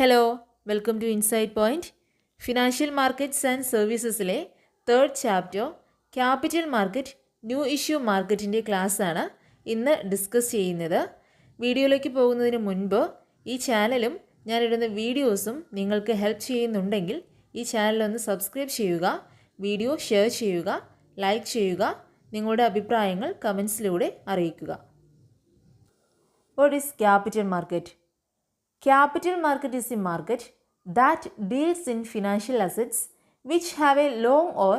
Hello, welcome to insight point. Financial markets and സർവീസസിലെ third chapter capital market new issue മാർക്കറ്റിൻ്റെ ക്ലാസ്സാണ് ഇന്ന് discuss ചെയ്യുന്നത്. വീഡിയോയിലേക്ക് പോകുന്നതിന് മുൻപ് ഈ ചാനലും ഞാനിടുന്ന വീഡിയോസും നിങ്ങൾക്ക് ഹെൽപ്പ് ചെയ്യുന്നുണ്ടെങ്കിൽ ഈ ചാനലൊന്ന് സബ്സ്ക്രൈബ് ചെയ്യുക, വീഡിയോ ഷെയർ ചെയ്യുക, ലൈക്ക് ചെയ്യുക, നിങ്ങളുടെ അഭിപ്രായങ്ങൾ കമൻസിലൂടെ അറിയിക്കുക. What is capital market? Capital market is a market that deals in financial assets which have a long or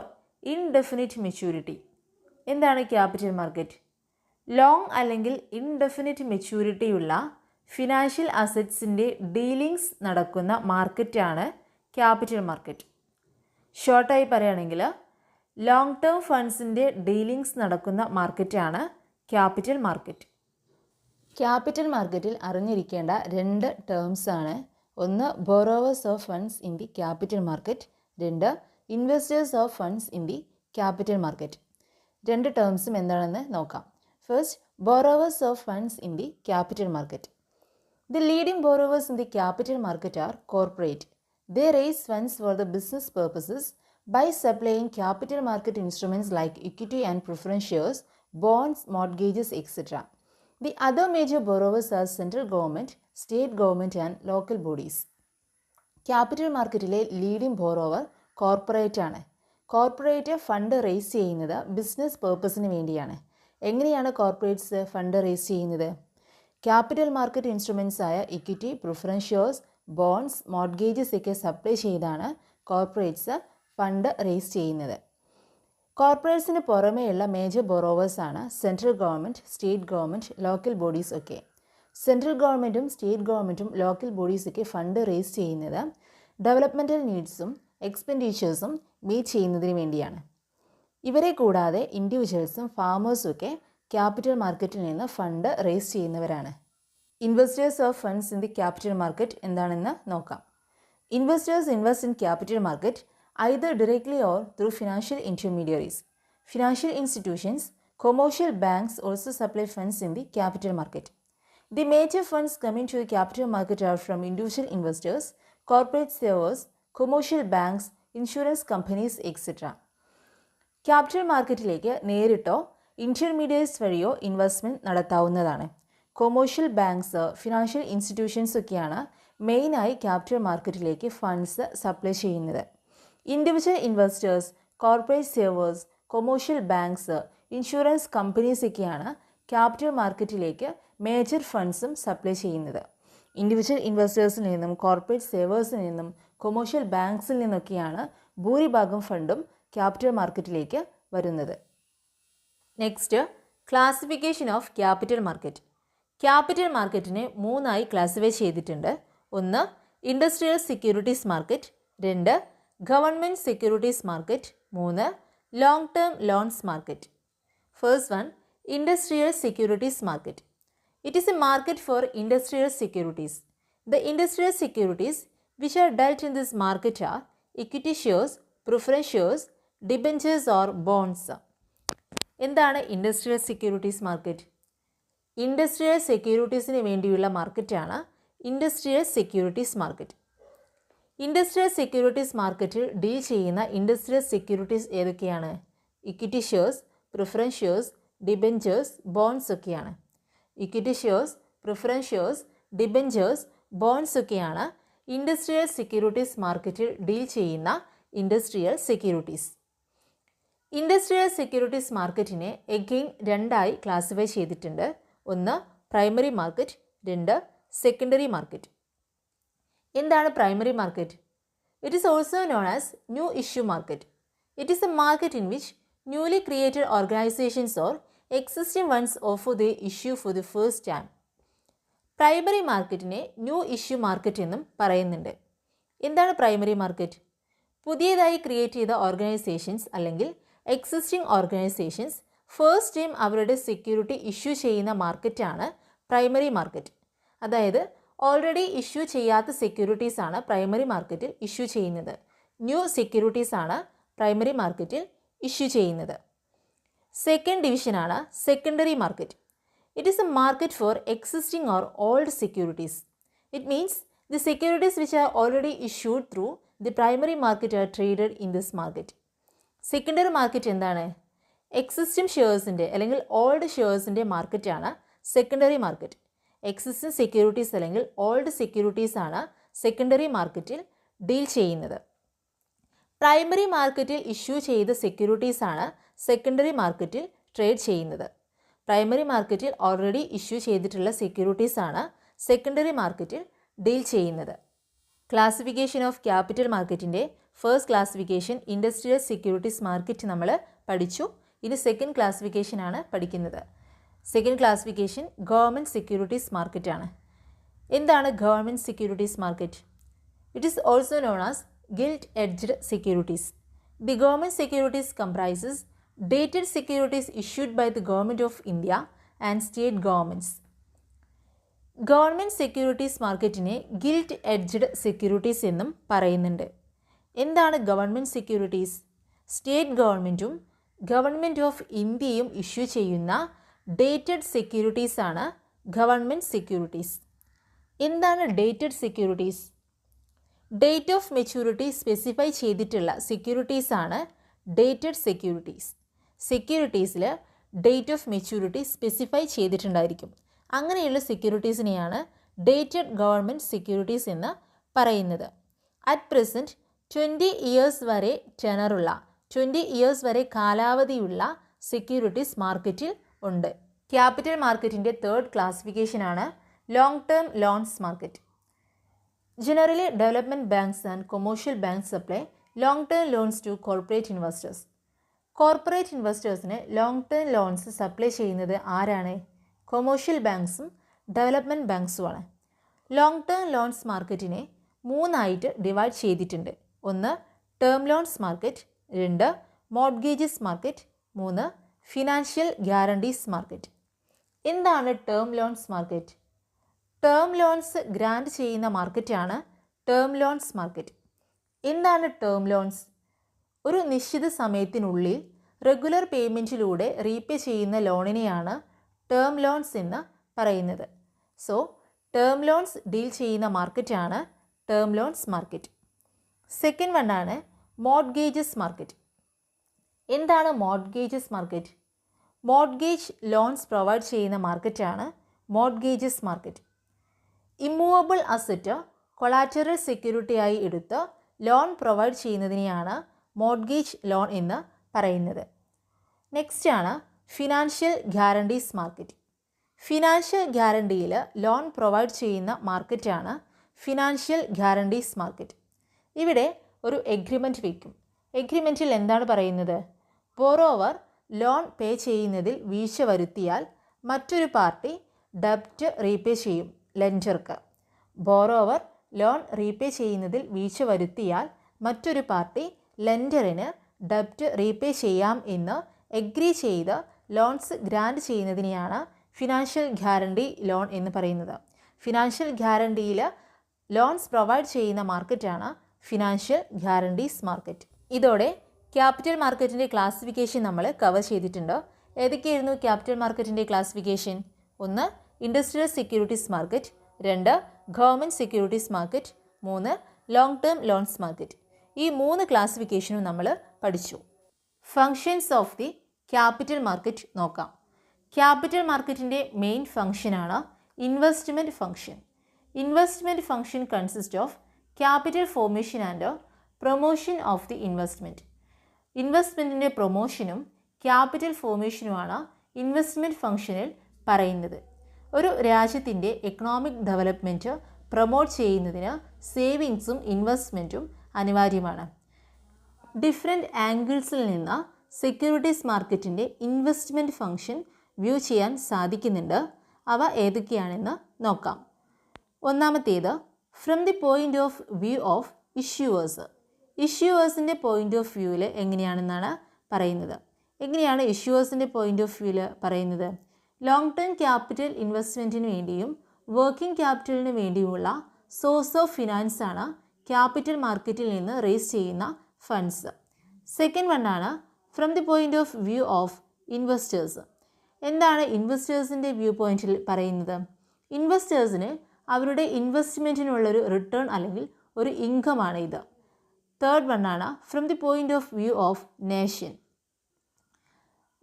indefinite maturity. എന്താണ് ക്യാപിറ്റൽ മാർക്കറ്റ്? ലോങ് അല്ലെങ്കിൽ ഇൻഡെഫിനിറ്റ് മെച്യൂരിറ്റി ഉള്ള ഫിനാൻഷ്യൽ അസറ്റ്സിൻ്റെ ഡീലിങ്സ് നടക്കുന്ന മാർക്കറ്റാണ് ക്യാപിറ്റൽ മാർക്കറ്റ്. ഷോർട്ടായി പറയുകയാണെങ്കിൽ ലോങ് ടേം ഫണ്ട്സിൻ്റെ ഡീലിങ്സ് നടക്കുന്ന മാർക്കറ്റാണ് capital market. Capital മാർക്കറ്റിൽ അറിഞ്ഞിരിക്കേണ്ട രണ്ട് ടേംസാണ്. ഒന്ന് borrowers of funds in the capital market, രണ്ട് investors of funds in the capital market. രണ്ട് ടേംസും എന്താണെന്ന് നോക്കാം. First, borrowers of funds in the capital market. The leading borrowers in the capital market are corporate. They raise funds for the business purposes by supplying capital market instruments like equity and preference shares, bonds, mortgages, etc. The other major borrowers are central government, state government and local bodies. Capital മാർക്കറ്റിലെ leading borrower corporate ആണ്. Corporate fund raise ചെയ്യുന്നത് business പേർപ്പസിന് വേണ്ടിയാണ്. എങ്ങനെയാണ് corporates fund raise ചെയ്യുന്നത്? Capital market instruments ആയ equity, preference shares, bonds, mortgages ഒക്കെ supply ചെയ്താണ് കോർപ്പറേറ്റ്സ് ഫണ്ട് റേസ് ചെയ്യുന്നത്. കോർപ്പറേറ്റ്സിന് പുറമേയുള്ള മേജർ ബൊറോവേഴ്സാണ് central government, state government, local bodies ഒക്കെ. സെൻട്രൽ ഗവൺമെൻറ്റും സ്റ്റേറ്റ് ഗവൺമെൻറ്റും ലോക്കൽ ബോഡീസൊക്കെ ഫണ്ട് റേസ് ചെയ്യുന്നത് ഡെവലപ്മെൻറ്റൽ നീഡ്സും എക്സ്പെൻഡിച്ചേഴ്സും മീറ്റ് ചെയ്യുന്നതിന് വേണ്ടിയാണ്. ഇവരെ കൂടാതെ ഇൻഡിവിജ്വൽസും ഫാമേഴ്സും ഒക്കെ ക്യാപിറ്റൽ മാർക്കറ്റിൽ നിന്ന് ഫണ്ട് റേസ് ചെയ്യുന്നവരാണ്. Investors of funds in the capital market എന്താണെന്ന് നോക്കാം. Investors invest in capital market either directly or through financial intermediaries. Financial institutions, commercial banks also supply funds in the capital market. The major funds coming to the capital market are from individual investors, corporate savers, commercial banks, insurance companies, etc. Capital മാർക്കറ്റിലേക്ക് നേരിട്ടോ intermediates വഴിയോ investment നടത്താവുന്നതാണ്. Commercial banks, financial institutions ഒക്കെയാണ് മെയിനായി capital മാർക്കറ്റിലേക്ക് funds supply ചെയ്യുന്നത്. Individual investors, corporate Xavier's, commercial banks, insurance companies ഒക്കെയാണ് capital മാർക്കറ്റിലേക്ക് major ഫണ്ട്സും supply ചെയ്യുന്നത്. ഇൻഡിവിജ്വൽ ഇൻവെസ്റ്റേഴ്സിൽ നിന്നും കോർപ്പറേറ്റ് സേവേഴ്സിൽ നിന്നും കൊമേഴ്ഷ്യൽ ബാങ്ക്സിൽ നിന്നൊക്കെയാണ് ഭൂരിഭാഗം ഫണ്ടും ക്യാപിറ്റൽ മാർക്കറ്റിലേക്ക് വരുന്നത്. Next, classification of capital market. Capital മാർക്കറ്റിനെ മൂന്നായി ക്ലാസിഫൈ ചെയ്തിട്ടുണ്ട്. ഒന്ന്, ഇൻഡസ്ട്രിയൽ സെക്യൂരിറ്റീസ് മാർക്കറ്റ്, രണ്ട്, ഗവൺമെൻറ് സെക്യൂരിറ്റീസ് മാർക്കറ്റ്, മൂന്ന്, long term loans market. First one, industrial securities market. It is a market for industrial securities. The industrial securities which are dealt in this market are equity shares, preference shares, debentures or bonds. എന്താണ് industrial securities market? Industrial സെക്യൂരിറ്റീസിന് വേണ്ടിയുള്ള മാർക്കറ്റാണ് industrial securities market. Industrial securities മാർക്കറ്റിൽ deal ചെയ്യുന്ന industrial securities ഏതൊക്കെയാണ്? Equity shares, preference shares, debentures, bonds ഒക്കെയാണ്. Equity shares, preference shares, debentures, bonds ഒക്കെയാണ് industrial securities മാർക്കറ്റിൽ ഡീൽ ചെയ്യുന്ന ഇൻഡസ്ട്രിയൽ സെക്യൂരിറ്റീസ്. ഇൻഡസ്ട്രിയൽ സെക്യൂരിറ്റീസ് മാർക്കറ്റിനെ എഗെയിൻ രണ്ടായി ക്ലാസിഫൈ ചെയ്തിട്ടുണ്ട്. ഒന്ന്, പ്രൈമറി മാർക്കറ്റ്, രണ്ട്, സെക്കൻഡറി മാർക്കറ്റ്. എന്താണ് primary market? It is also known as new issue market. It is a market in which newly created organisations or existing ones offer the issue for the first time. Primary മാർക്കറ്റിനെ new issue market എന്നും പറയുന്നുണ്ട്. എന്താണ് primary market? പുതിയതായി create ചെയ്ത organisations അല്ലെങ്കിൽ existing organisations first time അവരുടെ security issue ചെയ്യുന്ന മാർക്കറ്റാണ് പ്രൈമറി മാർക്കറ്റ്. അതായത് ഓൾറെഡി ഇഷ്യൂ ചെയ്യാത്ത സെക്യൂരിറ്റീസ് ആണ് പ്രൈമറി മാർക്കറ്റിൽ ഇഷ്യൂ ചെയ്യുന്നത്. ന്യൂ സെക്യൂരിറ്റീസ് ആണ് പ്രൈമറി മാർക്കറ്റിൽ ഇഷ്യൂ ചെയ്യുന്നത്. സെക്കൻഡ് ഡിവിഷനാണ് secondary market. It is a market for existing or old securities. It means The securities which are already issued through the primary market are traded in this market. Secondary market എന്താണ്? Existing ഷെയർസിൻ്റെ അല്ലെങ്കിൽ old ഷെയർസിൻ്റെ മാർക്കറ്റാണ് secondary market. Existing securities അല്ലെങ്കിൽ old securities ആണ് secondary മാർക്കറ്റിൽ deal ചെയ്യുന്നത്. Primary മാർക്കറ്റിൽ ഇഷ്യൂ ചെയ്ത സെക്യൂരിറ്റീസ് ആണ് സെക്കൻഡറി മാർക്കറ്റിൽ ട്രേഡ് ചെയ്യുന്നത്. പ്രൈമറി മാർക്കറ്റിൽ ഓൾറെഡി ഇഷ്യൂ ചെയ്തിട്ടുള്ള സെക്യൂരിറ്റീസ് ആണ് സെക്കൻഡറി മാർക്കറ്റിൽ ഡീൽ ചെയ്യുന്നത്. ക്ലാസിഫിക്കേഷൻ ഓഫ് ക്യാപിറ്റൽ മാർക്കറ്റിൻ്റെ first classification industrial securities market നമ്മൾ പഠിച്ചു. ഇനി സെക്കൻഡ് ക്ലാസിഫിക്കേഷൻ ആണ് പഠിക്കുന്നത്. സെക്കൻഡ് ക്ലാസിഫിക്കേഷൻ ഗവൺമെൻറ് സെക്യൂരിറ്റീസ് മാർക്കറ്റാണ്. എന്താണ് government securities market? It is also known as gilt edged securities. The government securities comprises dated securities issued by the Government of India and state governments. Government securities മാർക്കറ്റിനെ gilt edged securities എന്നും പറയുന്നുണ്ട്. എന്താണ് government securities? State ഗവൺമെൻറ്റും government of ഇന്ത്യയും issue ചെയ്യുന്ന dated securities ആണ് government securities. എന്താണ് dated securities? Date of maturity specify ചെയ്തിട്ടുള്ള സെക്യൂരിറ്റീസ് ആണ് ഡേറ്റഡ് സെക്യൂരിറ്റീസ്. സെക്യൂരിറ്റീസിൽ ഡേറ്റ് ഓഫ് മെച്യൂരിറ്റി സ്പെസിഫൈ ചെയ്തിട്ടുണ്ടായിരിക്കും. അങ്ങനെയുള്ള സെക്യൂരിറ്റീസിനെയാണ് ഡേറ്റഡ് ഗവൺമെൻറ് സെക്യൂരിറ്റീസ് എന്ന് പറയുന്നത്. അറ്റ് പ്രസൻറ്റ് 20 ഇയേഴ്സ് വരെ ടെനറുള്ള 20 ഇയേഴ്സ് വരെ കാലാവധിയുള്ള സെക്യൂരിറ്റീസ് മാർക്കറ്റിൽ ഉണ്ട്. ക്യാപിറ്റൽ മാർക്കറ്റിൻ്റെ തേർഡ് ക്ലാസിഫിക്കേഷനാണ് long term loans market. Generally development banks and commercial banks supply long term loans to corporate investors. Corporate ഇൻവെസ്റ്റേഴ്സിന് ലോങ് ടേം ലോൺസ് സപ്ലൈ ചെയ്യുന്നത് ആരാണ്? കൊമേഴ്ഷ്യൽ ബാങ്ക്സും ഡെവലപ്മെൻറ്റ് ബാങ്ക്സുമാണ്. ലോങ് ടേം ലോൺസ് മാർക്കറ്റിനെ 3ആയിട്ട് ഡിവൈഡ് ചെയ്തിട്ടുണ്ട്. 1 term loans market, 2 mortgages market, 3 financial guarantees market. എന്താണ് term loans market? Term loans grant ചെയ്യുന്ന മാർക്കറ്റാണ് ടേം ലോൺസ് മാർക്കറ്റ്. എന്താണ് ടേം ലോൺസ്? ഒരു നിശ്ചിത സമയത്തിനുള്ളിൽ റെഗുലർ പേയ്മെൻറ്റിലൂടെ റീപേ ചെയ്യുന്ന ലോണിനെയാണ് ടേം ലോൺസ് എന്ന് പറയുന്നത്. സോ ടേം ലോൺസ് ഡീൽ ചെയ്യുന്ന മാർക്കറ്റാണ് ടേം ലോൺസ് മാർക്കറ്റ്. സെക്കൻഡ് വണ്ണാണ് മോർട്ട്ഗേജസ് മാർക്കറ്റ്. എന്താണ് mortgages market? Mortgage loans provide ചെയ്യുന്ന മാർക്കറ്റാണ് mortgages market. Immovable asset collateral സെക്യൂരിറ്റിയായി എടുത്ത് ലോൺ പ്രൊവൈഡ് ചെയ്യുന്നതിനെയാണ് മോർട്ട്ഗേജ് ലോൺ എന്ന് പറയുന്നത്. നെക്സ്റ്റ് ആണ് ഫിനാൻഷ്യൽ ഗ്യാരണ്ടീസ് മാർക്കറ്റ്. ഫിനാൻഷ്യൽ ഗ്യാരണ്ടിയിൽ ലോൺ പ്രൊവൈഡ് ചെയ്യുന്ന മാർക്കറ്റാണ് ഫിനാൻഷ്യൽ ഗ്യാരണ്ടീസ് മാർക്കറ്റ്. ഇവിടെ ഒരു എഗ്രിമെൻറ്റ് വയ്ക്കും. എഗ്രിമെൻറ്റിൽ എന്താണ് പറയുന്നത്? ബോറോവർ ലോൺ പേ ചെയ്യുന്നതിൽ വീഴ്ച വരുത്തിയാൽ മറ്റൊരു പാർട്ടി ഡെബ്റ്റ് റീപേ ചെയ്യും ലെൻഡർക്ക്. ബോറോവർ ലോൺ റീപേ ചെയ്യുന്നതിൽ വീഴ്ച വരുത്തിയാൽ മറ്റൊരു പാർട്ടി ലെൻഡറിന് ഡെബ്റ്റ് റീപേ ചെയ്യാം എന്ന് എഗ്രി ചെയ്ത് ലോൺസ് ഗ്രാൻഡ് ചെയ്യുന്നതിനെയാണ് ഫിനാൻഷ്യൽ ഗ്യാരണ്ടി ലോൺ എന്ന് പറയുന്നത്. ഫിനാൻഷ്യൽ ഗ്യാരണ്ടിയിൽ ലോൺസ് പ്രൊവൈഡ് ചെയ്യുന്ന മാർക്കറ്റാണ് ഫിനാൻഷ്യൽ ഗ്യാരണ്ടീസ് മാർക്കറ്റ്. ഇതോടെ ക്യാപിറ്റൽ മാർക്കറ്റിൻ്റെ ക്ലാസിഫിക്കേഷൻ നമ്മൾ കവർ ചെയ്തിട്ടുണ്ട്. ഏതൊക്കെയായിരുന്നു ക്യാപിറ്റൽ മാർക്കറ്റിൻ്റെ classification? 1 industrial securities market, 2 government securities market, 3 long term loans market. ഈ 3 ക്ലാസിഫിക്കേഷനും നമ്മൾ പഠിച്ചു. Functions of the capital market നോക്കാം. ക്യാപിറ്റൽ മാർക്കറ്റിൻ്റെ മെയിൻ ഫങ്ഷനാണ് investment function. Investment function consist of capital formation and promotion of the investment. ഇൻവെസ്റ്റ്മെൻറ്റിൻ്റെ പ്രൊമോഷനും capital ഫോർമേഷനുമാണ് ഇൻവെസ്റ്റ്മെൻറ്റ് ഫങ്ഷനിൽ പറയുന്നത്. ഒരു രാജ്യത്തിൻ്റെ എക്കണോമിക് ഡെവലപ്മെൻറ്റ് പ്രൊമോട്ട് ചെയ്യുന്നതിന് സേവിങ്സും ഇൻവെസ്റ്റ്മെൻറ്റും അനിവാര്യമാണ്. ഡിഫറെൻറ്റ് ആംഗിൾസിൽ നിന്ന് സെക്യൂരിറ്റീസ് മാർക്കറ്റിൻ്റെ ഇൻവെസ്റ്റ്മെൻറ്റ് ഫങ്ഷൻ വ്യൂ ചെയ്യാൻ സാധിക്കുന്നുണ്ട്. അവ ഏതൊക്കെയാണെന്ന് നോക്കാം. ഒന്നാമത്തേത് from the point of view of issuers. ഇഷ്യൂവേഴ്സിൻ്റെ പോയിൻ്റ് ഓഫ് വ്യൂവിൽ എങ്ങനെയാണെന്നാണ് പറയുന്നത്. എങ്ങനെയാണ് ഇഷ്യൂവേഴ്സിൻ്റെ പോയിൻ്റ് ഓഫ് വ്യൂവിൽ പറയുന്നത്? ലോങ് ടേം ക്യാപിറ്റൽ ഇൻവെസ്റ്റ്മെൻറ്റിന് വേണ്ടിയും വർക്കിംഗ് ക്യാപിറ്റലിന് വേണ്ടിയുമുള്ള സോഴ്സ് ഓഫ് ഫിനാൻസ് ആണ് ക്യാപിറ്റൽ മാർക്കറ്റിൽ നിന്ന് റേസ് ചെയ്യുന്ന ഫണ്ട്സ്. സെക്കൻഡ് വണ്ണാണ് from the point of view of investors. എന്താണ് ഇൻവെസ്റ്റേഴ്സിൻ്റെ വ്യൂ പോയിൻറ്റിൽ പറയുന്നത്? ഇൻവെസ്റ്റേഴ്സിന് അവരുടെ ഇൻവെസ്റ്റ്മെൻറ്റിനുള്ളൊരു റിട്ടേൺ അല്ലെങ്കിൽ ഒരു ഇൻകമാണ് ഇത്. തേർഡ് വണ്ണാണ് from the point of view of nation.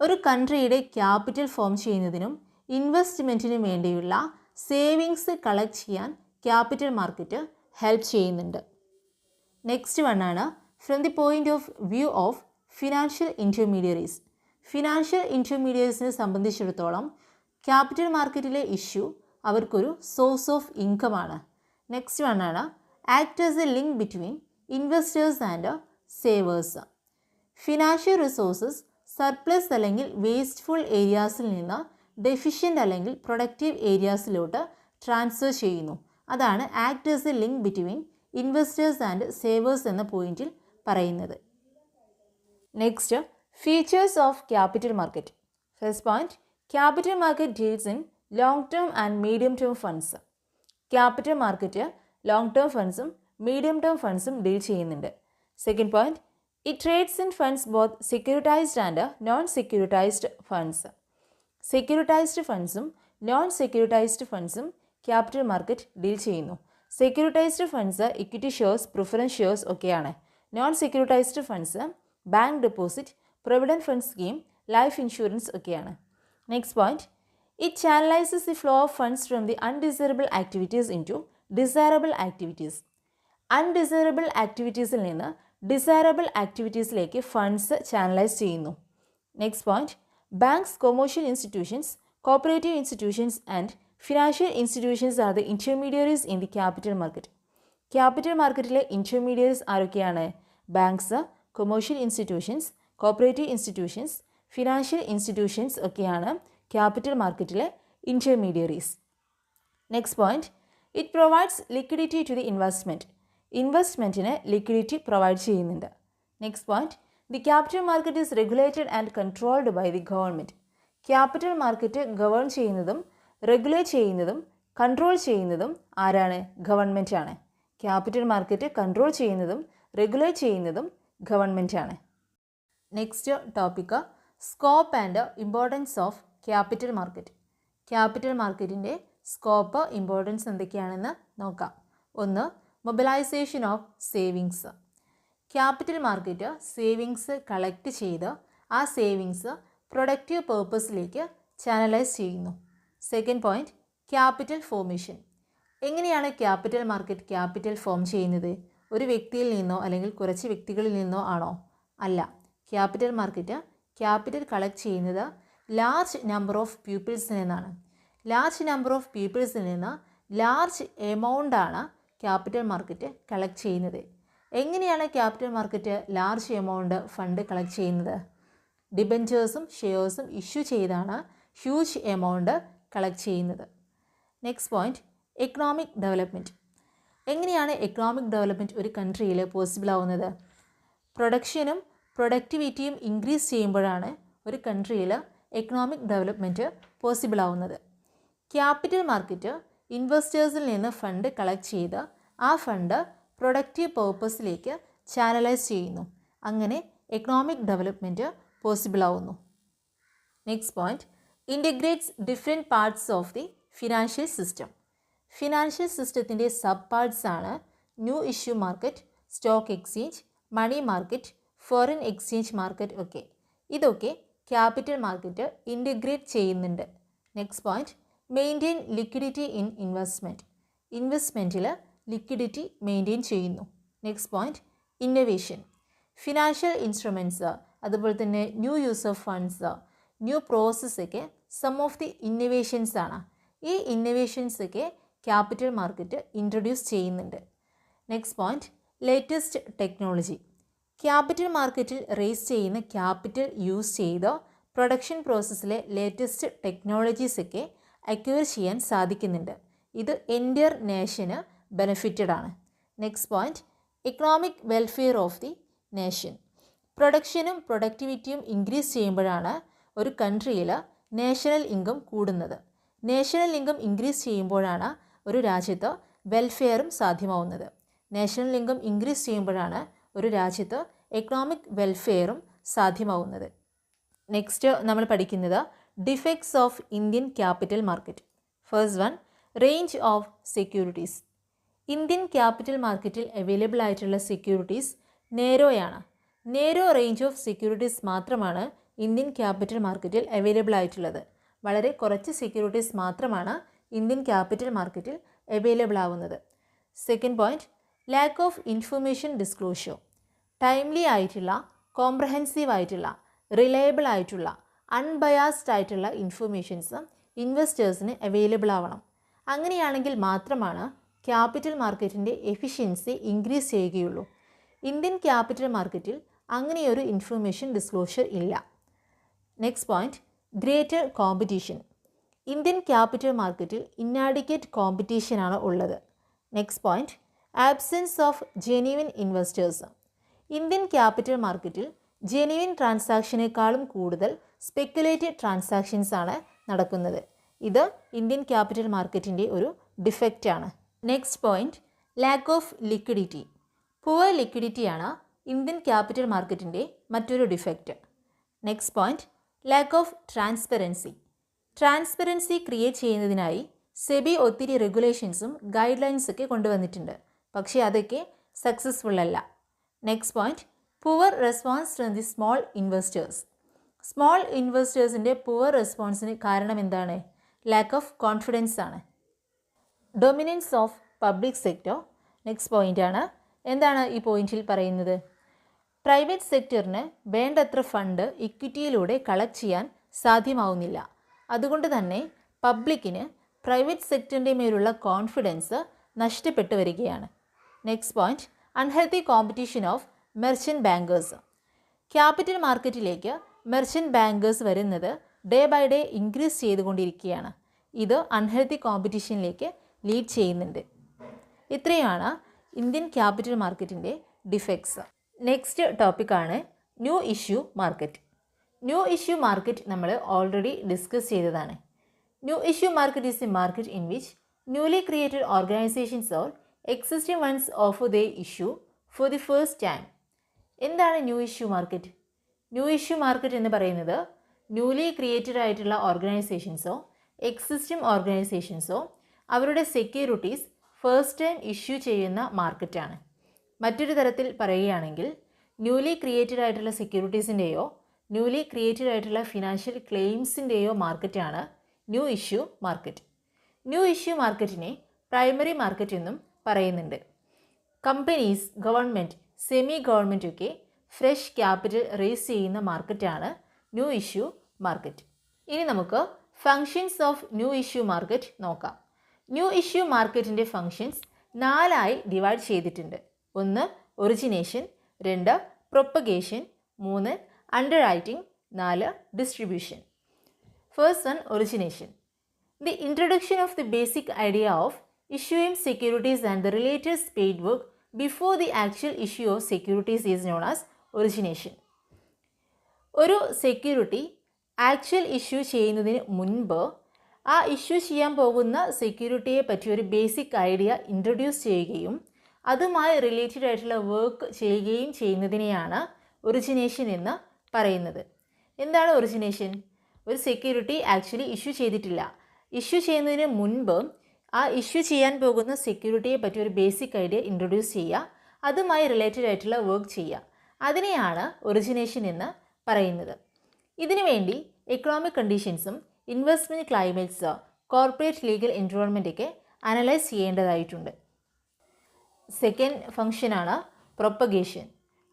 ഒരു കൺട്രിയുടെ ക്യാപിറ്റൽ ഫോം ചെയ്യുന്നതിനും ഇൻവെസ്റ്റ്മെൻറ്റിനും വേണ്ടിയുള്ള സേവിങ്സ് കളക്ട് ചെയ്യാൻ ക്യാപിറ്റൽ മാർക്കറ്റ് ഹെൽപ്പ് ചെയ്യുന്നുണ്ട്. നെക്സ്റ്റ് വണ്ണാണ് from the point of view of financial intermediaries. ഫിനാൻഷ്യൽ ഇൻ്റർമീഡിയറീസിനെ സംബന്ധിച്ചിടത്തോളം ക്യാപിറ്റൽ മാർക്കറ്റിലെ ഇഷ്യൂ അവർക്കൊരു സോഴ്സ് ഓഫ് ഇൻകമാണ്. നെക്സ്റ്റ് വണ്ണാണ് act as a link between investors and savers. Financial resources surplus അല്ലെങ്കിൽ വേസ്റ്റ്ഫുൾ ഏരിയാസിൽ നിന്ന് ഡെഫിഷ്യൻ്റ് അല്ലെങ്കിൽ പ്രൊഡക്റ്റീവ് ഏരിയാസിലോട്ട് ട്രാൻസ്ഫർ ചെയ്യുന്നു. അതാണ് act as a link between investors and savers എന്ന പോയിന്റിൽ പറയുന്നത്. Next, features of capital market. First point, capital market deals in long term and medium term funds. Capital market long term ഫണ്ട്സും medium term ഫണ്ട്സും deal ചെയ്യുന്നുണ്ട്. Second point, it trades in funds both securitised and non securitised funds. Securitised ഫണ്ട്സും non securitised ഫണ്ട്സും capital market deal ചെയ്യുന്നു. Securitised funds equity shares, preference shares ഒക്കെയാണ്. Non securitised funds bank deposit, provident fund scheme, life insurance ഒക്കെയാണ്. Next point, it channelises the flow of funds from the undesirable activities into desirable activities. Undesirable ആക്ടിവിറ്റീസിൽ നിന്ന് desirable ആക്ടിവിറ്റീസിലേക്ക് funds channelise ചെയ്യുന്നു. Next point, banks, commercial institutions, cooperative institutions and financial institutions are the intermediaries in the capital market. Capital മാർക്കറ്റിലെ intermediaries ആരൊക്കെയാണ്? Banks, commercial institutions, cooperative institutions, financial institutions ഒക്കെയാണ് capital മാർക്കറ്റിലെ intermediaries. Next point, it provides liquidity to the investment. ഇൻവെസ്റ്റ്മെൻറ്റിന് liquidity provide ചെയ്യുന്നുണ്ട്. Next point, the capital market is regulated and controlled by the government. Capital market govern ചെയ്യുന്നതും regulate ചെയ്യുന്നതും control ചെയ്യുന്നതും ആരാണ്? Government ആണ്. Capital market control ചെയ്യുന്നതും regulate ചെയ്യുന്നതും government ആണ്. Next topic, scope and importance of capital market. Capital മാർക്കറ്റിൻ്റെ scope, importance എന്തൊക്കെയാണെന്ന് നോക്കാം. ഒന്ന്, mobilisation of savings. Capital market savings collect ചെയ്ത് ആ സേവിങ്സ് പ്രൊഡക്റ്റീവ് പേർപ്പസിലേക്ക് ചാനലൈസ് ചെയ്യുന്നു. Second point, capital formation. എങ്ങനെയാണ് ക്യാപിറ്റൽ മാർക്കറ്റ് ക്യാപിറ്റൽ ഫോം ചെയ്യുന്നത്? ഒരു വ്യക്തിയിൽ നിന്നോ അല്ലെങ്കിൽ കുറച്ച് വ്യക്തികളിൽ നിന്നോ ആണോ? അല്ല. ക്യാപിറ്റൽ മാർക്കറ്റ് ക്യാപിറ്റൽ കളക്ട് ചെയ്യുന്നത് ലാർജ് നമ്പർ ഓഫ് പീപ്പിൾസിൽ നിന്നാണ്. ലാർജ് നമ്പർ ഓഫ് പീപ്പിൾസിൽ നിന്ന് ലാർജ് എമൗണ്ടാണ് ക്യാപിറ്റൽ മാർക്കറ്റ് കളക്ട് ചെയ്യുന്നത്. എങ്ങനെയാണ് capital market large amount fund collect ചെയ്യുന്നത്? ഡിബഞ്ചേഴ്സും ഷെയർസും ഇഷ്യൂ ചെയ്താണ് ഹ്യൂജ് എമൗണ്ട് കളക്ട് ചെയ്യുന്നത്. Next point, economic development. എങ്ങനെയാണ് എക്കണോമിക് ഡെവലപ്മെൻറ്റ് ഒരു കൺട്രിയിൽ പോസിബിൾ ആവുന്നത്? പ്രൊഡക്ഷനും പ്രൊഡക്ടിവിറ്റിയും ഇൻക്രീസ് ചെയ്യുമ്പോഴാണ് ഒരു കൺട്രിയിൽ എക്കണോമിക് ഡെവലപ്മെൻറ്റ് പോസിബിൾ ആവുന്നത്. ക്യാപിറ്റൽ മാർക്കറ്റ് ഇൻവെസ്റ്റേഴ്സിൽ നിന്ന് ഫണ്ട് കളക്ട് ചെയ്ത് ആ ഫണ്ട് പ്രൊഡക്റ്റീവ് പേർപ്പസിലേക്ക് ചാനലൈസ് ചെയ്യുന്നു. അങ്ങനെ എക്കണോമിക് ഡെവലപ്മെൻറ്റ് പോസിബിൾ ആവുന്നു. Next point, integrates different parts of the financial system. Financial സിസ്റ്റത്തിൻ്റെ സബ് പാർട്സ് ആണ് new issue market, stock exchange, money market, foreign exchange market ഒക്കെ. ഇതൊക്കെ ക്യാപിറ്റൽ മാർക്കറ്റ് ഇൻ്റഗ്രേറ്റ് ചെയ്യുന്നുണ്ട്. Next point, maintain liquidity in investment. ഇൻവെസ്റ്റ്മെൻറ്റിൽ liquidity maintain ചെയ്യുന്നു. Next point, innovation. Financial instruments, അതുപോലെ തന്നെ new use of funds, new process ഒക്കെ some of the innovations ആണ്. ഈ ഇന്നൊവേഷൻസ് ഒക്കെ ക്യാപിറ്റൽ മാർക്കറ്റ് ഇൻട്രൊഡ്യൂസ് ചെയ്യുന്നുണ്ട്. Next point, latest technology. Capital മാർക്കറ്റിൽ റേസ് ചെയ്യുന്ന ക്യാപിറ്റൽ യൂസ് ചെയ്ത് പ്രൊഡക്ഷൻ പ്രോസസ്സിലെ ലേറ്റസ്റ്റ് ടെക്നോളജീസ് ഒക്കെ അക്വയർ ചെയ്യാൻ സാധിക്കുന്നുണ്ട്. ഇത് എൻ്റയർ നേഷന് ബെനിഫിറ്റഡ് ആണ്. Next point, economic welfare of the nation. പ്രൊഡക്ഷനും പ്രൊഡക്ടിവിറ്റിയും ഇൻക്രീസ് ചെയ്യുമ്പോഴാണ് ഒരു കൺട്രിയിൽ നാഷണൽ ഇൻകം കൂടുന്നത്. നാഷണൽ ഇൻകം ഇൻക്രീസ് ചെയ്യുമ്പോഴാണ് ഒരു രാജ്യത്ത് വെൽഫെയറും സാധ്യമാവുന്നത്. നാഷണൽ ഇൻകം ഇൻക്രീസ് ചെയ്യുമ്പോഴാണ് ഒരു രാജ്യത്ത് എക്കണോമിക് വെൽഫെയറും സാധ്യമാവുന്നത്. നെക്സ്റ്റ് നമ്മൾ പഠിക്കുന്നത് defects of Indian capital market. First one, range of securities. Indian capital മാർക്കറ്റിൽ അവൈലബിൾ ആയിട്ടുള്ള സെക്യൂരിറ്റീസ് നേരോയാണ്. നേരോ റേഞ്ച് ഓഫ് സെക്യൂരിറ്റീസ് മാത്രമാണ് ഇന്ത്യൻ ക്യാപിറ്റൽ മാർക്കറ്റിൽ അവൈലബിൾ ആയിട്ടുള്ളത്. വളരെ കുറച്ച് സെക്യൂരിറ്റീസ് മാത്രമാണ് ഇന്ത്യൻ ക്യാപിറ്റൽ മാർക്കറ്റിൽ അവൈലബിൾ ആവുന്നത്. Second point, lack of information disclosure. Timely ആയിട്ടുള്ള, കോംപ്രഹെൻസീവ് ആയിട്ടുള്ള, റിലയബിൾ ആയിട്ടുള്ള, അൺബയാസ്ഡ് ആയിട്ടുള്ള ഇൻഫർമേഷൻസ് ഇൻവെസ്റ്റേഴ്സിന് അവൈലബിൾ ആവണം. അങ്ങനെയാണെങ്കിൽ മാത്രമാണ് ക്യാപിറ്റൽ മാർക്കറ്റിൻ്റെ എഫിഷ്യൻസി ഇൻക്രീസ് ചെയ്യുകയുള്ളൂ. ഇന്ത്യൻ ക്യാപിറ്റൽ മാർക്കറ്റിൽ അങ്ങനെയൊരു ഇൻഫർമേഷൻ ഡിസ്ക്ലോഷർ ഇല്ല. Next point, greater competition. Indian capital മാർക്കറ്റിൽ ഇന്നാഡിക്വേറ്റ് കോമ്പറ്റീഷനാണ് ഉള്ളത്. Next point, absence of genuine investors. Indian capital മാർക്കറ്റിൽ ജെന്യുവിൻ ട്രാൻസാക്ഷനേക്കാളും കൂടുതൽ സ്പെക്കുലേറ്റീവ് ട്രാൻസാക്ഷൻസ് ആണ് നടക്കുന്നത്. ഇത് ഇന്ത്യൻ ക്യാപിറ്റൽ മാർക്കറ്റിൻ്റെ ഒരു ഡിഫക്റ്റ് ആണ്. Next point, lack of liquidity. Poor ലിക്വിഡിറ്റിയാണ് ഇന്ത്യൻ ക്യാപിറ്റൽ മാർക്കറ്റിൻ്റെ മറ്റൊരു defect. Next point, lack of transparency. Transparency create ചെയ്യുന്നതിനായി സെബി ഒത്തിരി റെഗുലേഷൻസും ഗൈഡ് ലൈൻസൊക്കെ കൊണ്ടുവന്നിട്ടുണ്ട്. പക്ഷേ അതൊക്കെ സക്സസ്ഫുൾ അല്ല. Next point, poor response from the small investors. Small ഇൻവെസ്റ്റേഴ്സിൻ്റെ പുവർ റെസ്പോൺസിന് കാരണം എന്താണ്? ലാക്ക് ഓഫ് കോൺഫിഡൻസ് ആണ്. Dominance of public sector next പോയിൻ്റാണ്. എന്താണ് ഈ പോയിന്റിൽ പറയുന്നത്? പ്രൈവറ്റ് സെക്ടറിന് വേണ്ടത്ര ഫണ്ട് ഇക്വിറ്റിയിലൂടെ കളക്ട് ചെയ്യാൻ സാധ്യമാവുന്നില്ല. അതുകൊണ്ട് തന്നെ പബ്ലിക്കിന് പ്രൈവറ്റ് സെക്ടറിൻ്റെ മേലുള്ള കോൺഫിഡൻസ് നഷ്ടപ്പെട്ടു വരികയാണ്. Next point, unhealthy competition of merchant bankers. Capital മാർക്കറ്റിലേക്ക് മെർച്ചൻ്റ് ബാങ്കേഴ്സ് വരുന്നത് ഡേ ബൈ ഡേ ഇൻക്രീസ് ചെയ്തുകൊണ്ടിരിക്കുകയാണ്. ഇത് അൺഹെൽത്തി കോമ്പറ്റീഷനിലേക്ക് ലീഡ് ചെയ്യുന്നുണ്ട്. ഇത്രയാണ് ഇന്ത്യൻ ക്യാപിറ്റൽ മാർക്കറ്റിൻ്റെ ഡിഫക്ട്സ്. നെക്സ്റ്റ് ടോപ്പിക്കാണ് new issue market. New issue market നമ്മൾ ഓൾറെഡി ഡിസ്കസ് ചെയ്തതാണ്. New issue market is a market in which newly created organisations or existing ones offer the issue for the first time. എന്താണ് new issue market? New issue market എന്ന് പറയുന്നത് newly created ആയിട്ടുള്ള ഓർഗനൈസേഷൻസോ existing ഓർഗനൈസേഷൻസോ അവരുടെ securities first time issue ചെയ്യുന്ന മാർക്കറ്റാണ്. മറ്റൊരു തരത്തിൽ പറയുകയാണെങ്കിൽ ന്യൂലി ക്രിയേറ്റഡ് ആയിട്ടുള്ള സെക്യൂരിറ്റീസിൻ്റെയോ ന്യൂലി ക്രിയേറ്റഡ് ആയിട്ടുള്ള ഫിനാൻഷ്യൽ ക്ലെയിംസിൻ്റെയോ മാർക്കറ്റാണ് new issue market. New issue മാർക്കറ്റിനെ പ്രൈമറി മാർക്കറ്റ് എന്നും പറയുന്നുണ്ട്. കമ്പനീസ്, ഗവൺമെൻറ്, സെമി ഗവൺമെൻറ് ഒക്കെ ഫ്രഷ് ക്യാപിറ്റൽ റേസ് ചെയ്യുന്ന മാർക്കറ്റാണ് ന്യൂ ഇഷ്യൂ മാർക്കറ്റ്. ഇനി നമുക്ക് functions of new issue market നോക്കാം. ന്യൂ ഇഷ്യൂ മാർക്കറ്റിൻ്റെ ഫങ്ഷൻസ് 4ആയി ഡിവൈഡ് ചെയ്തിട്ടുണ്ട്. 1 origination, 2 propagation, 3 underwriting, 4 distribution. First one, origination. The introduction of the basic idea of issuing securities and the related paid work before the actual issue of securities is known as origination. ഒരു security actual issue ചെയ്യുന്നതിന് മുൻപ് ആ issue ചെയ്യാൻ പോകുന്ന സെക്യൂരിറ്റിയെ പറ്റി ഒരു basic idea introduce ചെയ്യുകയും അതുമായി റിലേറ്റഡ് ആയിട്ടുള്ള വർക്ക് ചെയ്യുകയും ചെയ്യുന്നതിനെയാണ് ഒറിജിനേഷൻ എന്ന് പറയുന്നത്. എന്താണ് ഒറിജിനേഷൻ? ഒരു സെക്യൂരിറ്റി ആക്ച്വലി ഇഷ്യൂ ചെയ്തിട്ടില്ല. ഇഷ്യൂ ചെയ്യുന്നതിന് മുൻപ് ആ ഇഷ്യൂ ചെയ്യാൻ പോകുന്ന സെക്യൂരിറ്റിയെ പറ്റി ഒരു ബേസിക് ഐഡിയ ഇൻട്രൊഡ്യൂസ് ചെയ്യുക, അതുമായി റിലേറ്റഡ് ആയിട്ടുള്ള വർക്ക് ചെയ്യുക. അതിനെയാണ് ഒറിജിനേഷൻ എന്ന് പറയുന്നത്. ഇതിനു വേണ്ടി എക്കണോമിക് കണ്ടീഷൻസും investment climates, corporate legal environment ഒക്കെ അനലൈസ് ചെയ്യേണ്ടതായിട്ടുണ്ട്. സെക്കൻഡ് ഫംഗ്ഷനാണ് propagation.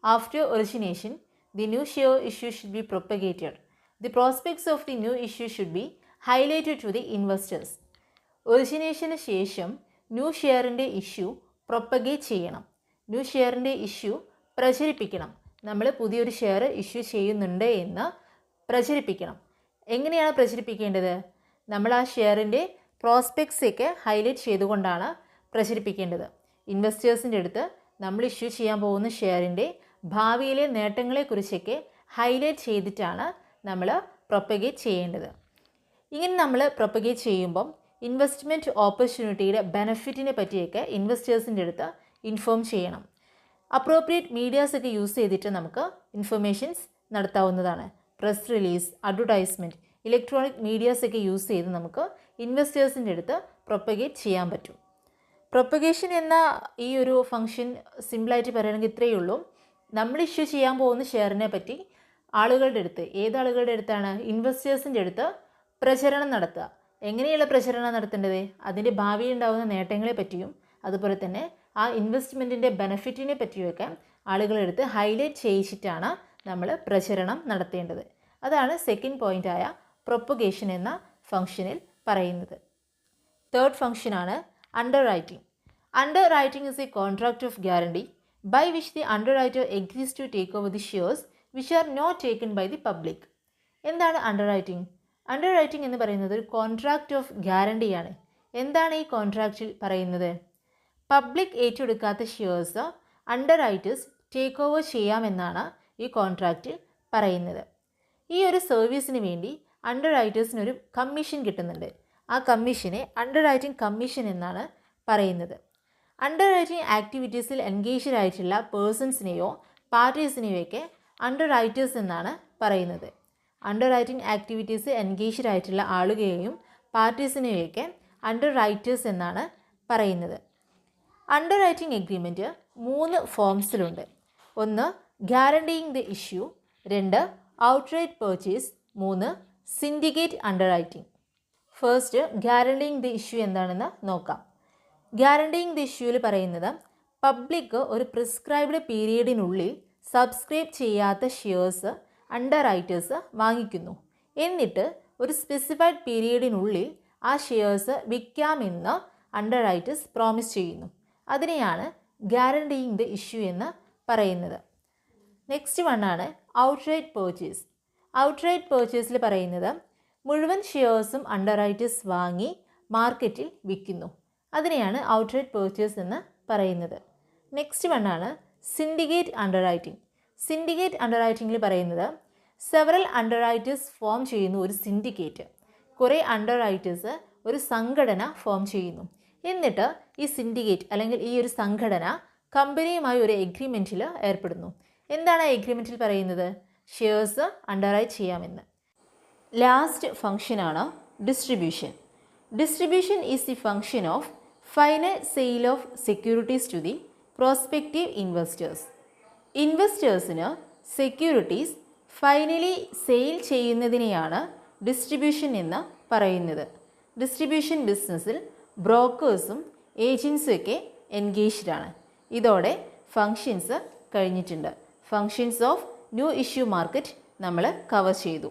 After origination the new share issue should be propagated. The prospects of the new issue should be highlighted to the investors. ഒറിജിനേഷന് ശേഷം ന്യൂ ഷെയറിൻ്റെ issue propagate ചെയ്യണം. New ഷെയറിൻ്റെ issue പ്രചരിപ്പിക്കണം. നമ്മൾ പുതിയൊരു ഷെയർ ഇഷ്യൂ ചെയ്യുന്നുണ്ട് എന്ന് പ്രചരിപ്പിക്കണം. എങ്ങനെയാണ് പ്രചരിപ്പിക്കേണ്ടത്? നമ്മൾ ആ ഷെയറിൻ്റെ പ്രോസ്പെക്ട്സൊക്കെ ഹൈലൈറ്റ് ചെയ്തുകൊണ്ടാണ് പ്രചരിപ്പിക്കേണ്ടത്. ഇൻവെസ്റ്റേഴ്സിൻ്റെ അടുത്ത് നമ്മൾ ഇഷ്യൂ ചെയ്യാൻ പോകുന്ന ഷെയറിൻ്റെ ഭാവിയിലെ നേട്ടങ്ങളെക്കുറിച്ചൊക്കെ ഹൈലൈറ്റ് ചെയ്തിട്ടാണ് നമ്മൾ പ്രൊപ്പഗേറ്റ് ചെയ്യേണ്ടത്. ഇങ്ങനെ നമ്മൾ പ്രൊപ്പഗേറ്റ് ചെയ്യുമ്പം ഇൻവെസ്റ്റ്മെൻറ്റ് ഓപ്പർച്യൂണിറ്റിയുടെ ബെനഫിറ്റിനെ പറ്റിയൊക്കെ ഇൻവെസ്റ്റേഴ്സിൻ്റെ അടുത്ത് ഇൻഫോം ചെയ്യണം. അപ്രോപ്രിയേറ്റ് മീഡിയാസൊക്കെ യൂസ് ചെയ്തിട്ട് നമുക്ക് ഇൻഫർമേഷൻസ് നടത്താവുന്നതാണ്. പ്രസ് റിലീസ്, അഡ്വർടൈസ്മെൻറ്റ്, ഇലക്ട്രോണിക് മീഡിയാസൊക്കെ യൂസ് ചെയ്ത് നമുക്ക് ഇൻവെസ്റ്റേഴ്സിൻ്റെ അടുത്ത് പ്രൊപ്പഗേറ്റ് ചെയ്യാൻ പറ്റും. പ്രൊപ്പഗേഷൻ എന്ന ഈ ഒരു ഫംഗ്ഷൻ സിമ്പിളായിട്ട് പറയുകയാണെങ്കിൽ ഇത്രയേ ഉള്ളൂ. നമ്മൾ ഇഷ്യൂ ചെയ്യാൻ പോകുന്ന ഷെയറിനെ പറ്റി ആളുകളുടെ അടുത്ത്, ഏതാളുകളുടെ അടുത്താണ്? ഇൻവെസ്റ്റേഴ്സിൻ്റെ അടുത്ത് പ്രചരണം നടത്തുക. എങ്ങനെയുള്ള പ്രചരണം നടത്തേണ്ടത്? അതിൻ്റെ ഭാവിയിൽ ഉണ്ടാകുന്ന നേട്ടങ്ങളെ പറ്റിയും അതുപോലെ തന്നെ ആ ഇൻവെസ്റ്റ്മെൻറ്റിൻ്റെ ബെനഫിറ്റിനെ പറ്റിയുമൊക്കെ ആളുകളുടെ അടുത്ത് ഹൈലൈറ്റ് ചെയ്യിച്ചിട്ടാണ് നമ്മൾ പ്രചരണം നടത്തേണ്ടത്. അതാണ് സെക്കൻഡ് പോയിൻ്റായ പ്രൊപ്പഗേഷൻ എന്ന ഫംഗ്ഷനിൽ പറയുന്നത്. തേർഡ് ഫംഗ്ഷനാണ് under writing. Under writing is A contract of guarantee by which the underwriter agrees to take over the shares which are not taken by the public. എന്താണ് അണ്ടർ റൈറ്റിംഗ്? അണ്ടർ റൈറ്റിംഗ് എന്ന് പറയുന്നത് ഒരു contract of ഗ്യാരണ്ടിയാണ്. എന്താണ് ഈ കോൺട്രാക്റ്റിൽ പറയുന്നത്? Public ഏറ്റെടുക്കാത്ത shares underwriters take over ചെയ്യാമെന്നാണ് ഈ കോൺട്രാക്റ്റിൽ പറയുന്നത്. ഈ ഒരു സർവീസിന് വേണ്ടി അണ്ടർ റൈറ്റേഴ്സിനൊരു കമ്മീഷൻ കിട്ടുന്നുണ്ട്. ആ കമ്മീഷനെ അണ്ടർ റൈറ്റിംഗ് കമ്മീഷൻ എന്നാണ് പറയുന്നത്. അണ്ടർ റൈറ്റിംഗ് ആക്ടിവിറ്റീസിൽ എൻഗേജ്ഡ് ആയിട്ടുള്ള പേഴ്സൺസിനെയോ പാർട്ടീസിനെയോ ഒക്കെ അണ്ടർ റൈറ്റേഴ്സ് എന്നാണ് പറയുന്നത്. അണ്ടർ റൈറ്റിംഗ് ആക്ടിവിറ്റീസ് എൻഗേജ്ഡ് ആയിട്ടുള്ള ആളുകളെയും പാർട്ടീസിനെയൊക്കെ അണ്ടർ റൈറ്റേഴ്സ് എന്നാണ് പറയുന്നത്. അണ്ടർ റൈറ്റിംഗ് എഗ്രിമെൻറ്റ് 3 ഫോംസിലുണ്ട്. 1 guaranteeing the issue, 2 outright purchase, 3 syndicate underwriting. First guaranteeing the issue എന്താണെന്ന് നോക്കാം. ഗ്യാരണ്ടിയിങ് ദ ഇഷ്യൂവിൽ പറയുന്നത് പബ്ലിക് ഒരു പ്രിസ്ക്രൈബ്ഡ് പീരീഡിനുള്ളിൽ സബ്സ്ക്രൈബ് ചെയ്യാത്ത ഷെയർസ് അണ്ടർ റൈറ്റേഴ്സ് വാങ്ങിക്കുന്നു. എന്നിട്ട് ഒരു സ്പെസിഫൈഡ് പീരീഡിനുള്ളിൽ ആ ഷെയർസ് വിൽക്കാമെന്ന് അണ്ടർ റൈറ്റേഴ്സ് പ്രോമിസ് ചെയ്യുന്നു. അതിനെയാണ് ഗ്യാരണ്ടിയിങ് ദ ഇഷ്യൂ എന്ന് പറയുന്നത്. നെക്സ്റ്റ് വണ്ണാണ് ഔട്ട്റൈറ്റ് പർച്ചേസ്. ഔട്ട്റൈറ്റ് പർച്ചേസിൽ പറയുന്നത് മുഴുവൻ ഷെയർസും അണ്ടർ റൈറ്റേഴ്സ് വാങ്ങി മാർക്കറ്റിൽ വിൽക്കുന്നു. അതിനെയാണ് ഔട്ട്റൈറ്റ് പർച്ചേസ് എന്ന് പറയുന്നത്. നെക്സ്റ്റ് വണ്ണാണ് സിൻഡിക്കേറ്റ് അണ്ടർ റൈറ്റിംഗ്. സിൻഡിക്കേറ്റ് അണ്ടർ റൈറ്റിംഗിൽ പറയുന്നത് സെവറൽ അണ്ടർ റൈറ്റേഴ്സ് ഫോം ചെയ്യുന്നു ഒരു സിൻഡിക്കേറ്റ്. കുറേ അണ്ടർ റൈറ്റേഴ്സ് ഒരു സംഘടന ഫോം ചെയ്യുന്നു. എന്നിട്ട് ഈ സിൻഡിക്കേറ്റ് അല്ലെങ്കിൽ ഈ ഒരു സംഘടന കമ്പനിയുമായി ഒരു എഗ്രിമെൻറ്റിൽ ഏർപ്പെടുന്നു. എന്താണ് ആ എഗ്രിമെൻറ്റിൽ പറയുന്നത്? ഷെയർസ് അണ്ടർ റൈറ്റ് ചെയ്യാമെന്ന്. ലാസ്റ്റ് ഫംഗ്ഷനാണ് distribution. Distribution is the function of final sale of securities to the prospective investors. ഇൻവെസ്റ്റേഴ്സിന് സെക്യൂരിറ്റീസ് ഫൈനലി സെയിൽ ചെയ്യുന്നതിനെയാണ് ഡിസ്ട്രിബ്യൂഷൻ എന്ന് പറയുന്നത്. ഡിസ്ട്രിബ്യൂഷൻ ബിസിനസ്സിൽ ബ്രോക്കേഴ്സും ഏജൻസും ഒക്കെ എൻഗേജ്ഡ് ആണ്. ഇതോടെ ഫങ്ഷൻസ് കഴിഞ്ഞിട്ടുണ്ട്. Functions of new issue market നമ്മൾ കവർ ചെയ്തു.